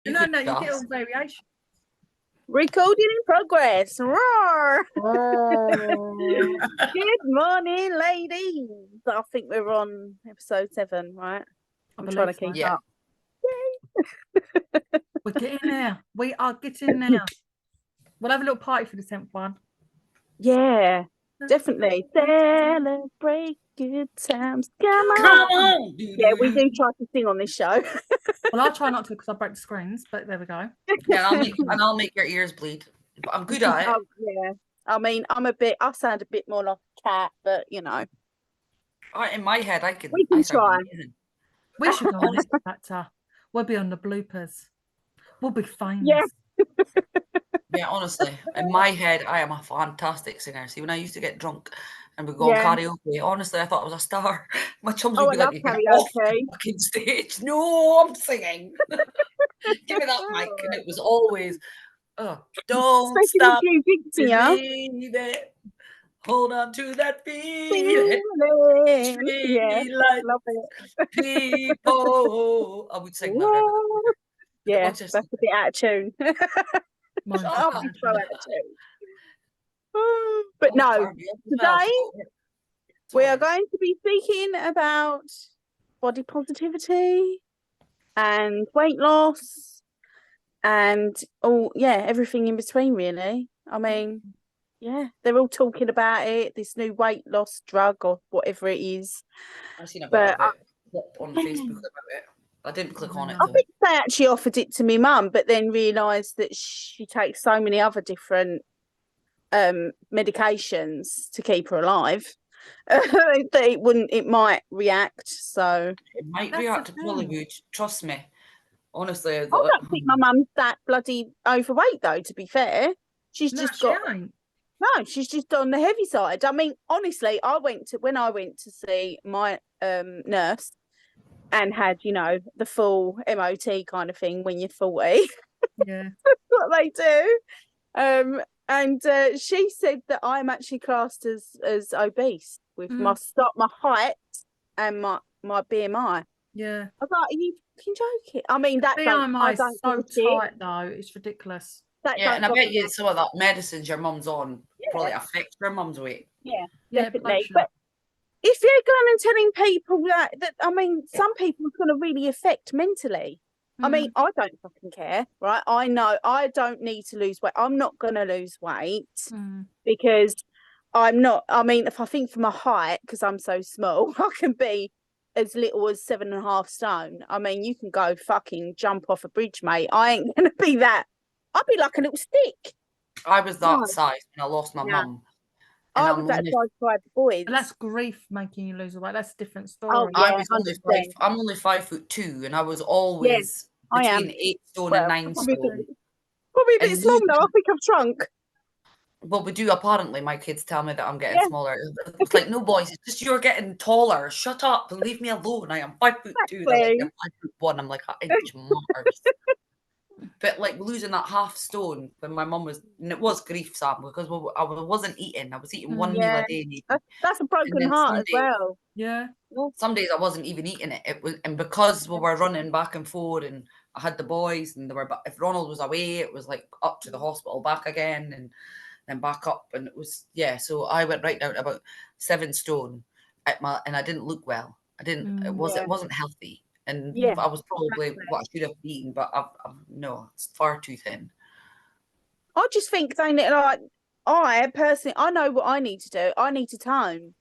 No, you get all variation. Recording in progress. Roar. Oh. Good morning, ladies. I think we're on episode 7, right? I'm trying to keep up. Yay. We're getting there. We are getting there. We'll have a little party for the 10th one. Yeah, definitely. Celebrate good times. Come on. Yeah, we do try to sing on this show. Well, I'll try not to because I break the screens, but there we go. Yeah, I'll make your ears bleed. But I'm good at it. Yeah. I mean, I sound a bit more like a cat, but you know. In my head, We can try. We should go on X Factor. We'll be on the bloopers. We'll be famous. Yeah. Yeah, honestly, in my head, I am a fantastic singer. See, when I used to get drunk and we'd go on karaoke, honestly, I thought I was a star. My chums would be like, "Get off the fucking stage." No, I'm singing. Give me that mic. And it was always, don't stop believing it. Hold on to that feeling. Yeah, like love it. People. I would sing that. Yeah, that's a bit out of tune. I'll be so out of tune. But no, today we are going to be speaking about body positivity and weight loss and everything in between, really. I mean, yeah, they're all talking about it, this new weight loss drug or whatever it is. I've seen a bit of it on Facebook about it. I didn't click on it, though. I think they actually offered it to me mum, but then realised that she takes so many other different medications to keep her alive that it might react. So it might react to Bollywood. Trust me. Honestly, I don't think my mum's that bloody overweight, though. To be fair, she's just on the heavy side. I mean, honestly, when I went to see my nurse and had, the full MOT kind of thing when you're 40. Yeah, that's what they do. And she said that I'm actually classed as obese with my height and my BMI. Yeah. I was like, are you fucking joking? I mean, that BMI is so tight, though. It's ridiculous. And I bet you some of that medicines your mum's on probably affects your mum's weight. Yeah, definitely. But if you're going and telling people that I mean, some people it's going to really affect mentally. I mean, I don't fucking care, right? I know I don't need to lose weight. I'm not going to lose weight because I'm not. I mean, if I think for my height, because I'm so small, I can be as little as 7.5 stone. I mean, you can go fucking jump off a bridge, mate. I ain't going to be that. I'll be like a little stick. I was that size when I lost my mum. I was that size by the boys. And that's grief making you lose weight. That's a different story. Oh, yeah, I'm only 5'2", and I was always between 8 stone and 9 stone. Probably a bit small now. I think I've shrunk. Well, we do apparently. My kids tell me that I'm getting smaller. It's like, no, boys, it's just you're getting taller. Shut up and leave me alone. I am 5'2". They're like, I'm 5'1". I'm like an inch more. But like losing that half stone when my mum was, and it was grief, Sam, because I wasn't eating. I was eating one meal a day. That's a broken heart as well. Yeah. Some days I wasn't even eating it. It was, and because we were running back and forth, and I had the boys, and if Ronald was away, it was like up to the hospital, back again, and then back up, and it was So I went right down to about 7 stone and I didn't look well. I didn't. It wasn't healthy. And I was probably what I should have been, but no, it's far too thin. I just think I personally, I know what I need to do. I need to tone.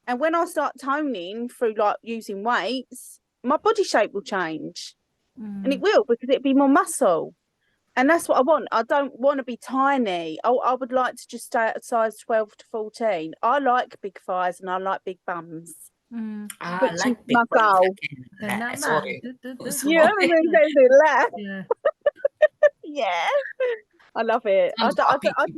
And when I start toning through like using weights, my body shape will change. And it will, because it'll be more muscle. And that's what I want. I don't want to be tiny. I would like to just stay at size 12 to 14. I like big thighs and I like big bums. I like big goal. Sorry. Yeah, I love it. I just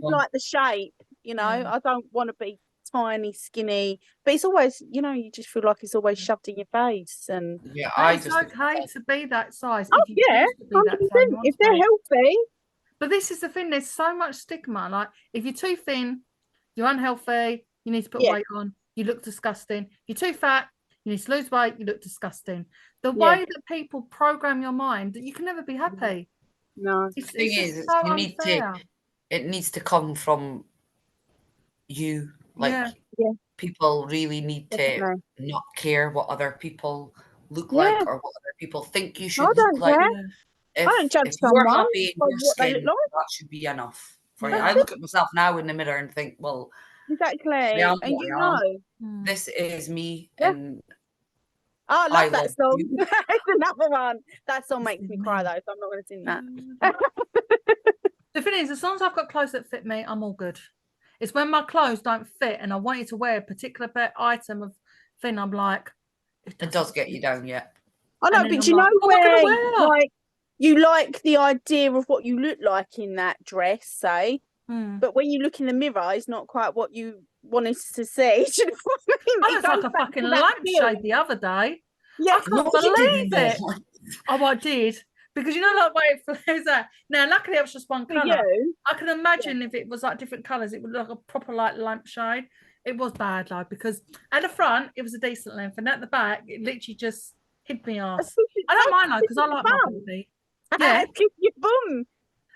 like the shape, I don't want to be tiny, skinny, but it's always, you just feel like it's always shoved in your face. And it's okay to be that size. Oh, yeah, 100%, if they're healthy. But this is the thing, there's so much stigma. Like, if you're too thin, you're unhealthy, you need to put weight on, you look disgusting. You're too fat, you need to lose weight, you look disgusting. The way that people program your mind, that you can never be happy. No. It's thing just is, so you need to. unfair. It needs to come from you. Like Yeah. Yeah. people really need to Definitely. not care what other people look Yeah. like or what other people think you I should look don't like. care. Yeah. I don't judge If you're someone happy in by your what they look skin, like. that should be enough for you. Yeah. I look at myself now in the mirror and think, well, Exactly. I am And what you I am. know. Mm. This is me, Yeah. and Oh, I I love that love song. you. It's another one. That song This makes is me cry me. though, so I'm not going to sing that. The thing is, as long as I've got clothes that fit me, I'm all good. It's when my clothes don't fit and I want you to wear a particular item of thing, I'm like, It does get you down, yeah. I know, And then but I'm you know like, oh, what can I where, wear? like, you like the idea of what you look like in that dress, say, Mm. but when you look in the mirror, it's not quite what you wanted to see. Do you know what I mean? I It looked like goes a back fucking to that lampshade feeling. the other day. Yeah. I No, can't you believe didn't. it. Oh, I did. Because you know, like where it flares out. Now, luckily, it was just one For colour. you, I can imagine if it was like different colours, it would look like a proper like lampshade. It was bad, like because at the front it was a decent length, and at the back it literally just hid me ass. I don't mind though because I like my body. Yeah. Give you bum.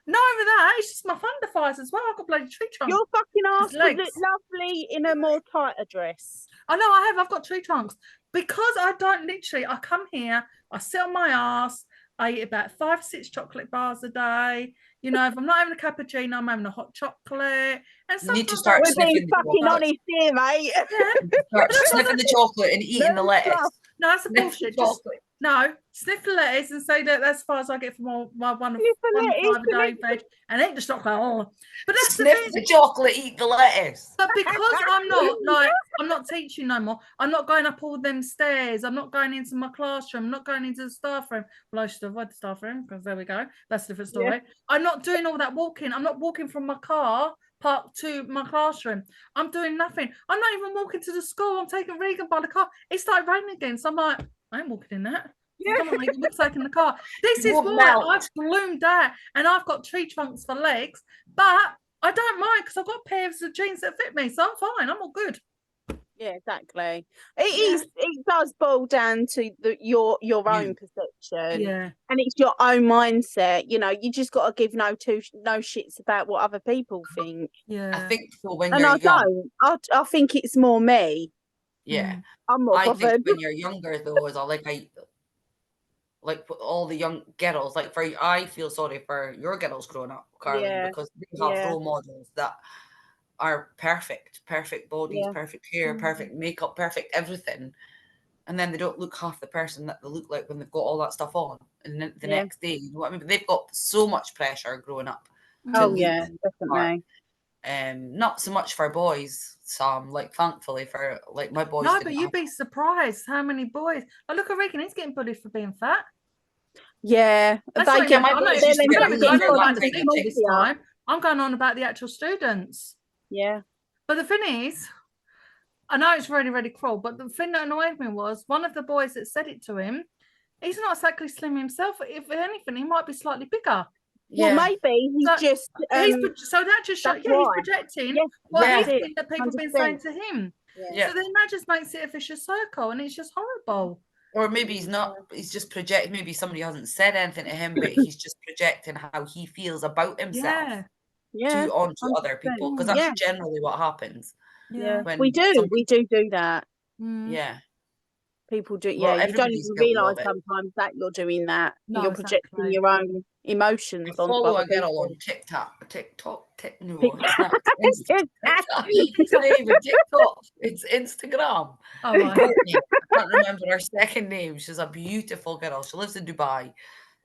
Not over that. It's just my thunder thighs as well. I've got bloody tree trunks. Your fucking ass It's would legs. look lovely in a more tighter dress. I know I have. I've got tree trunks because I don't literally. I come here. I sit on my ass. I eat about 5 6 chocolate bars a day. You know, if I'm not having a cappuccino, I'm having a hot chocolate. And You need to sometimes start We're being sniffing the fucking chocolate. honest here, mate. yeah. Start sniffing the chocolate and eating the No lettuce. fluff. No, that's a Sniff the bullshit. Just chocolate. no, sniff the lettuce and say that that's as far as I get from my one Sniff the one lettuce five a day veg, and eat the chocolate. Oh, but that's the Sniff thing. the chocolate, eat the lettuce. But because I'm not teaching no more. I'm not going up all them stairs. I'm not going into my classroom. I'm not going into the staff room. Well, I should avoid the staff room because there we go. That's a different story. Yeah. I'm not doing all that walking. I'm not walking from my car park to my classroom. I'm doing nothing. I'm not even walking to the school. I'm taking Regan by the car. It started raining again. So I'm like, I ain't walking in that. Yeah. Come on, Regan, we're taking the car. This You is won't why melt. I've bloomed out and I've got tree trunks for legs, but I don't mind because I've got pairs of jeans that fit me, so I'm fine. I'm all good. Yeah, exactly. It does boil down to your own perception. Yeah. And it's your own mindset. You know, you just got to give no shits about what other people think. Yeah. I think so when And you're I young. don't. I think it's more me. Yeah. I'm more I think bothered. when you're younger though, is like all the young girls, like I feel sorry for your girls growing up, Carlin, Yeah. because they have Yeah. role models that are perfect bodies, Yeah. perfect hair, perfect makeup, perfect everything. And then they don't look half the person that they look like when they've got all that stuff on. And then the Yeah. next day, you know what I mean? But they've got so much pressure growing up to Oh look yeah, smart. definitely. Not so much for boys, Sam. Like thankfully for like my boys. No, didn't but you'd have- be surprised how many boys. Like, look at Regan, he's getting bullied for being fat. Yeah. That's They not get even, my I'm not boys even, used to I'm get not them even bullied going for on that about the kind of teacher thing. this time. I'm going on about the actual students. Yeah. But the thing is, I know it's really, really cruel, but the thing that annoyed me was one of the boys that said it to him, he's not exactly slim himself. If anything, he might be slightly bigger. Well, maybe he's So just so that just shows, that's he's why. projecting Yeah, what yeah. he's that's it. seen that people have been saying 100%. to him. Yeah. So then that just makes it a vicious circle, and it's just horrible. Or maybe he's not, he's just projecting, maybe somebody hasn't said anything to him, but he's just projecting how he feels about himself Yeah, onto other 100%. people. Because that's Yeah. generally what happens. Yeah. When We do that. Mm. Yeah. People do. Well, Yeah, you don't everybody's even guilty realise of it. sometimes that you're doing that. No, You're projecting exactly. your own emotions I onto follow other a girl people. on TikTok. No, Tik- it's not. It's TikTok. It's not even TikTok. It's Instagram. Oh, right. Courtney. I can't remember her second name. She's a beautiful girl. She lives in Dubai,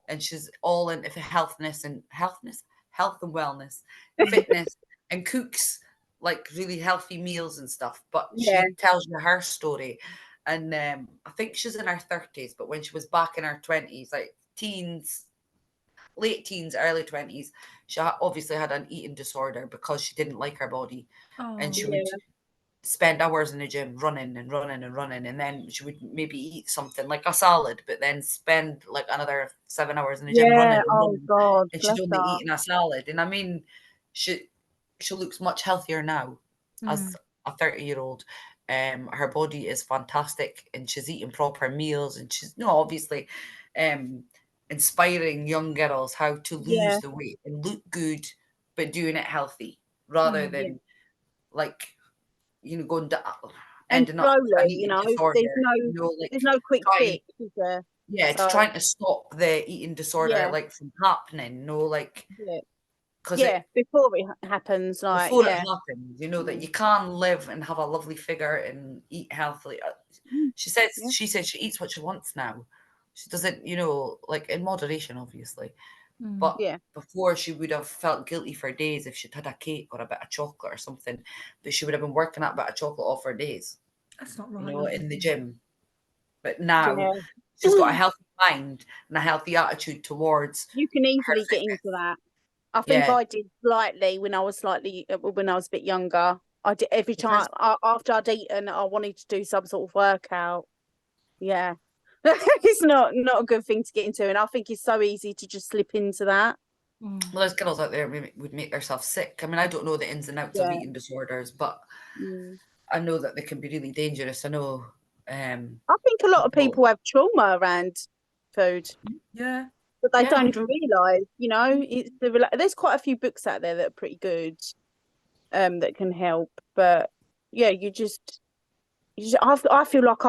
and she's all into health and wellness, fitness, and cooks like really healthy meals and stuff. But Yeah. she tells you her story, and I think she's in her 30s. But when she was back in her 20s, like teens, late teens, early 20s, she obviously had an eating disorder because she didn't like her body, and she would spend hours in the gym running, and then she would maybe eat something like a salad, but then spend like another 7 hours in the gym running, Oh God. and she'd Bless only her. eaten a salad. And I mean, she looks much healthier now as a 30-year-old. Her body is fantastic, and she's eating proper meals, and she's obviously inspiring young girls how to lose the weight and look good, but doing it healthy rather than like, going to And ending up with an slowly, eating disorder, like there's no quick trying, fix, is there? to So trying to stop the eating disorder, yeah, like from happening, like, yeah, because yeah. Before it happens, like before it happens, that you can live and have a lovely figure and eat healthily. Mm, She says yeah, she eats what she wants now. She doesn't, like in moderation, obviously. But yeah, before, she would have felt guilty for days if she'd had a cake or a bit of chocolate or something. But she would have been working that bit of chocolate off for days, That's not right. in the gym. But now yeah. she's got a healthy mind and a healthy attitude towards You can her easily get fitness. into that. I think Yeah. I did slightly when I was a bit younger. I did every time after I'd eaten, I wanted to do some sort of workout. Yeah. It's not a good thing to get into, and I think it's so easy to just slip into that. Well, there's girls out there who would make themselves sick. I mean, I don't know the ins and outs of Yeah. eating disorders, but Mm. I know that they can be really dangerous. I know. I think a lot of people have trauma around food, Yeah. but they Yeah. don't even realise. It's there's quite a few books out there that are pretty good, that can help. But yeah, I feel like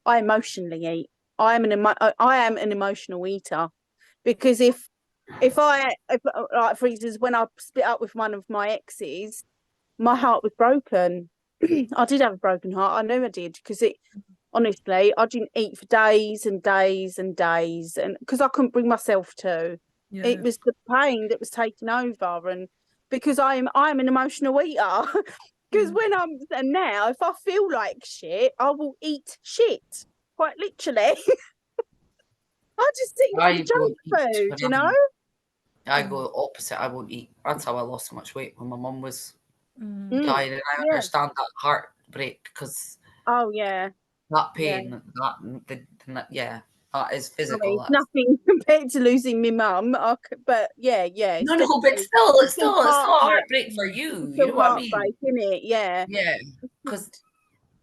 I emotionally eat. I am an emotional eater, because if like, for instance, when I split up with one of my exes, my heart was broken. I did have a broken heart. I know I did, because honestly, I didn't eat for days and days and days, and because I couldn't bring myself to. Yeah. It was the pain that was taking over, and because I'm an emotional eater. Because and now, if I feel like shit, I will eat shit, quite literally. I just eat I junk won't eat food, whenever I go opposite. I won't eat. That's how I lost so much weight when my mum was dying, and I Yeah. understand that heartbreak because Oh yeah. that Yeah. pain, that is I physical. mean, it's That's nothing compared to losing my mum, but yeah, it's no, but definitely, still, it's still it's still a heartbreak. heartbreak for you. It's You still know what I mean? heartbreak, isn't it? Yeah. Yeah, because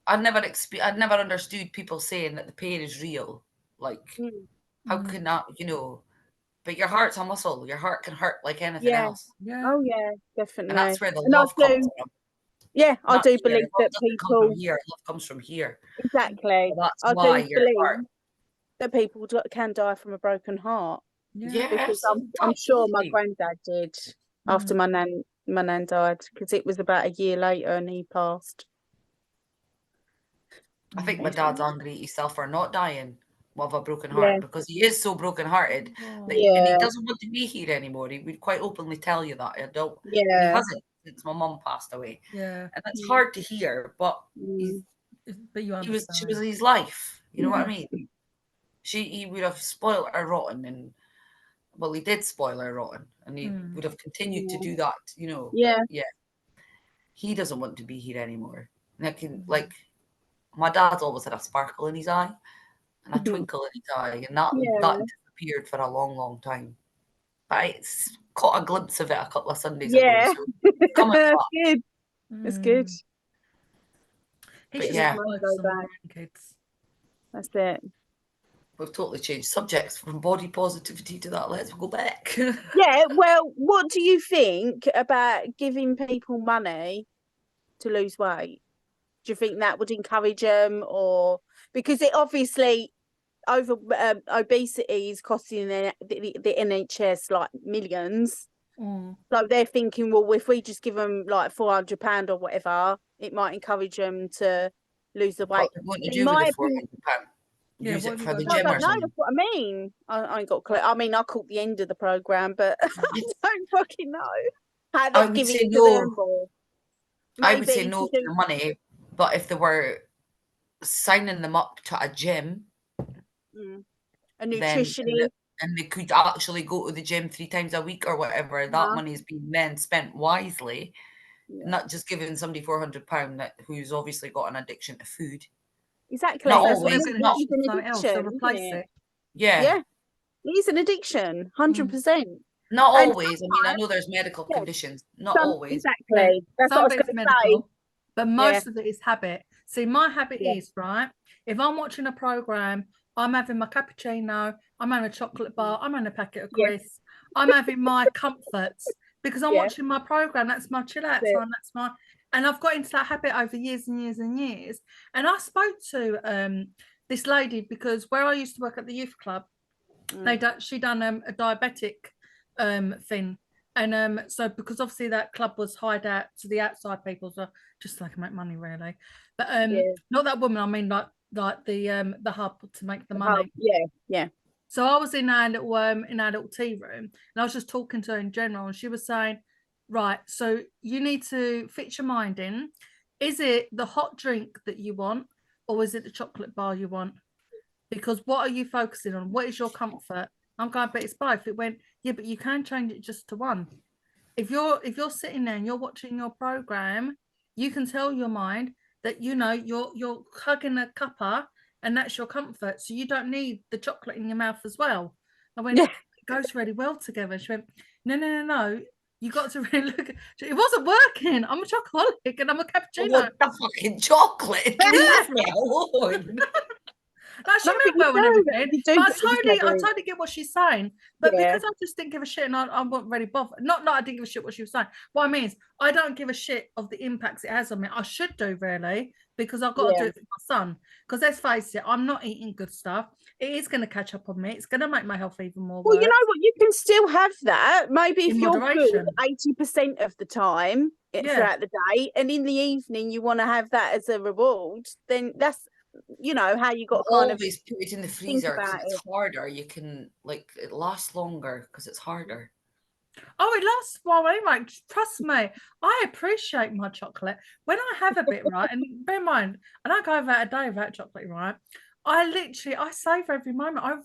I'd never understood people saying that the pain is real. Like, Mm. how can that, But your heart's a muscle. Your heart can hurt like anything Yeah. else, Yeah. Oh yeah, and that's definitely. where the And I love comes do. from. Yeah, I Not do here. believe Love that doesn't come from people. here. Love comes from here. Exactly. So that's I why do your heart. believe that people can die from a broken heart, Yeah. because Yes, I'm sure my absolutely. granddad did after my nan died, because it was about a year later and he passed. I think my dad's angry at himself for not dying of a broken Yeah. heart because he is so broken-hearted and he Yeah. doesn't want to be here anymore. He would quite openly tell you that. And he Yeah. hasn't since my mum passed away. Yeah. And that's hard to hear, but Mm. But you understand. she was his life. You know what I Yeah. mean? He would have spoiled her rotten, and well, he did spoil her rotten, and he would have continued to do that, Yeah. but yeah, he doesn't want to be here anymore. And like my dad's always had a sparkle in his eye and a twinkle in his eye, and that Yeah. disappeared for a long, long time. But I caught a glimpse of it a couple of Sundays ago, Yeah. so it's coming That's back. good. That's good. He But should yeah, focus on the grandkids. That's it. we've totally changed subjects from body positivity to that. Let's go back. Yeah. Well, what do you think about giving people money to lose weight? Do you think that would encourage them, or because it obviously obesity is costing the NHS like millions? So they're thinking, well, if we just give them like £400 or whatever, it might encourage them to lose the weight. What do you want to In do with my the opinion, £400? Yeah, Use what it have you for got the to I gym do? or don't know. something? That's what I mean. I ain't got a clue. I mean, I caught the end of the programme, but I don't fucking know how I they're would giving say to them, no. or I would say maybe no to to do. the money, but if they were signing them up to a gym, A then nutritionist. and they could actually go to the gym 3 times a week or whatever, that money is being then spent wisely, not just giving somebody £400 who's obviously got an addiction to food. Exactly. Not That's That's what what I they're always, mean. going to It not is do an something else. They'll addiction, isn't replace it? it. yeah, Yeah, it is an addiction, 100%. not And always. I mean, I know there's medical yeah, conditions, not always. Yeah, exactly. That's what I some was of going it's to say. medical, but Yeah, most of it is habit. See, my habit yeah, is, right, if I'm watching a program, I'm having my cappuccino, I'm having a chocolate bar, I'm having a packet of crisps, I'm having my comforts because I'm watching my program. That's my chill out time. That's my, and I've got into that habit over years and years and years. And I spoke to this lady because where I used to work at the youth club, she done a diabetic thing. And so because obviously that club was hired out to the outside people, so just so they can make money really. But not that woman, I mean like the hub to make the money. Yeah. So I was in our little tea room, and I was just talking to her in general, and she was saying, right, so you need to fix your mind in. Is it the hot drink that you want, or is it the chocolate bar you want? Because what are you focusing on? What is your comfort? I'm going, but it's both. It went, yeah, but you can change it just to one. If you're sitting there and you're watching your program, you can tell your mind that you're hugging a cuppa and that's your comfort. So you don't need the chocolate in your mouth as well. I went, it goes really well together. She went, no. You got to really look at it. Wasn't working. I'm a chocolate and I'm a cappuccino. What the fucking chocolate? Leave me alone. No, she meant well and everything. But I totally get what she's saying. But because I just didn't give a shit and I wasn't really bothered. Not I didn't give a shit what she was saying. What I mean is I don't give a shit of the impacts it has on me. I should do really, because I've got to do it for my son. Because let's face it, I'm not eating good stuff. It is going to catch up on me. It's going to make my health even more worse. Well, you know what? You can still have that. Maybe if you're good 80% of the time throughout the day, and in the evening you want to have that as a reward, then that's how you got to kind of always put it in the freezer because it's harder. You can it lasts longer because it's harder. Oh, it lasts while anyway. Trust me, I appreciate my chocolate when I have a bit, right? And bear in mind, and I go about a day without chocolate, right? I savor every moment. I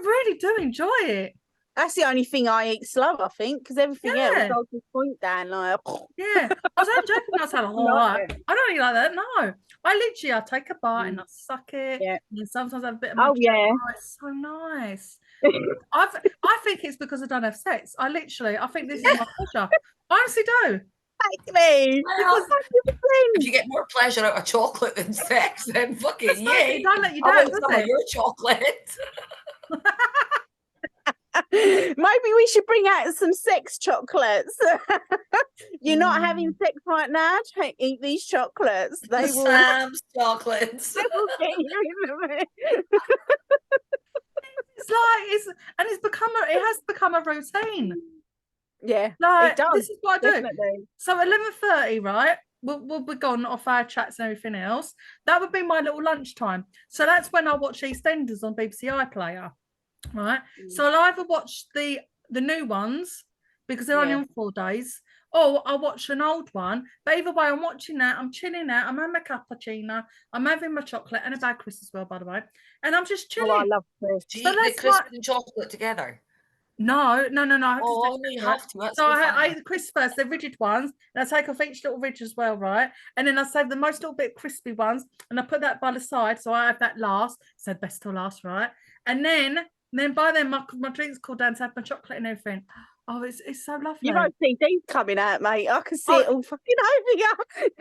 really do enjoy it. That's the only thing I eat slow, I think, because everything else I'll just point down like. Yeah, I was only joking. I was like, I don't eat like that. No, I take a bite and I suck it. Yeah. And sometimes I have a bit of my it's so nice. I think it's because I don't have sex. I think this is my pleasure. I honestly do. Exactly. Well, if you get more pleasure out of chocolate than sex, then fucking yay. Don't let you down, does it? Your chocolate. Maybe we should bring out some sex chocolates. You're not having sex right now? Eat these chocolates. They will. Sam's chocolates. They will get you in it. It has become a routine. Yeah, like, it does. This is what I do. Definitely. So 11:30, right? We'll be gone off our chats and everything else. That would be my little lunchtime. So that's when I watch EastEnders on BBC iPlayer, right? So I'll either watch the new ones because they're only on 4 days, or I'll watch an old one. But either way, I'm watching that. I'm chilling out. I'm having my cappuccino. I'm having my chocolate and a bag of crisps as well, by the way. And I'm just chilling. Oh, I love crisps. Do you eat the crisps and chocolate together? No. I have you have to. So I eat the crisps first, the rigid ones, and I take off each little ridge as well, right? And then I save the most little bit crispy ones, and I put that by the side, so I have that last. So best till last, right? And then by then my drink's cooled down to have my chocolate and everything. Oh, it's so lovely. You won't see these coming out, mate. I can see it all fucking over you.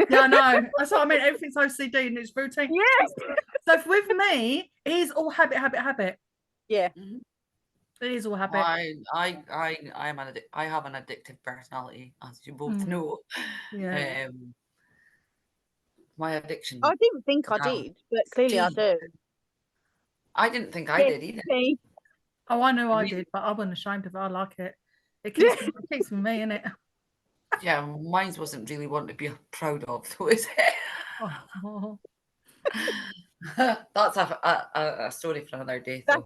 Yeah, I know. That's what I mean. Everything's OCD and it's routine. Yes. So with me, it is all habit. Yeah. Mm-hmm. It is all habit. I have an addictive personality, as you both know. Yeah. My addiction. I didn't think I did, but clearly I do. I didn't think I did either. Oh, I know I did, but I wasn't ashamed of it. I like it. It keeps with me, innit? Yeah, mine wasn't really one to be proud of, though, is it? Oh. That's a story for another day. I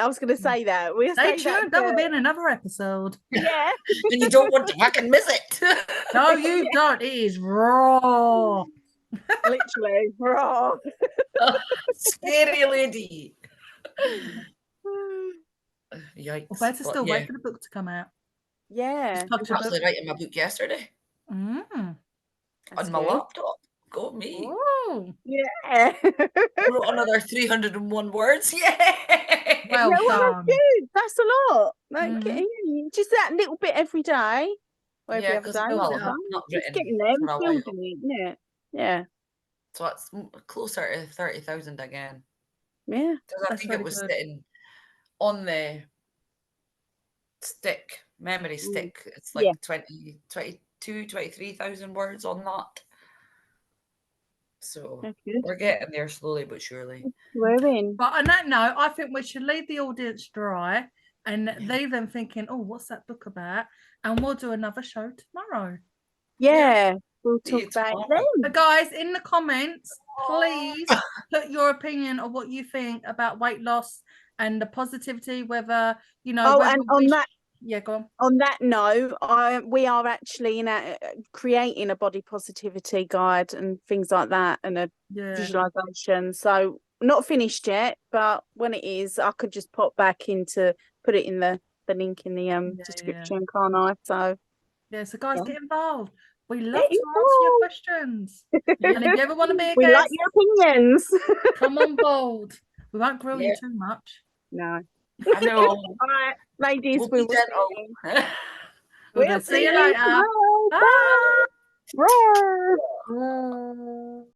was going to say that. Stay tuned. That will be in another episode. Yeah. And you don't want to fucking miss it. No, you don't. It is raw. Literally raw. Scary lady. Yikes. Well, better still, wait for the book to come out. Yeah. I was actually writing my book yesterday. On my laptop. Go me. Oh. Yeah. I wrote another 301 words. Yeah. Well done. That's good. That's a lot. Just that little bit every day. Or every other day. Not just getting them, building it. Yeah. So it's closer to 30,000 again. Yeah. Because I think it was sitting on the stick, memory stick. It's like Yeah. 23,000 words on that. So That's good. we're getting there slowly but surely. We're in. But on that note, I think we should leave the audience dry and leave them thinking, oh, what's that book about? And we'll do another show tomorrow. Yeah. We'll See you talk about it tomorrow. then. But guys, in the comments, please put your opinion of what you think about weight loss and the positivity, whether, you know, whether and on that, yeah, go on. On that note, we are actually creating a body positivity guide and things like that, and a visualization. So not finished yet, but when it is, I could just put it in the link in the description, can't I? So so guys, get involved. We love Get to answer your questions. And if you ever want to be a we guest, like your opinions. come on board. We won't grill you too much. No. I know. All right, ladies, We'll be gentle. We'll see you later. Bye. Bye. Bye. Bye.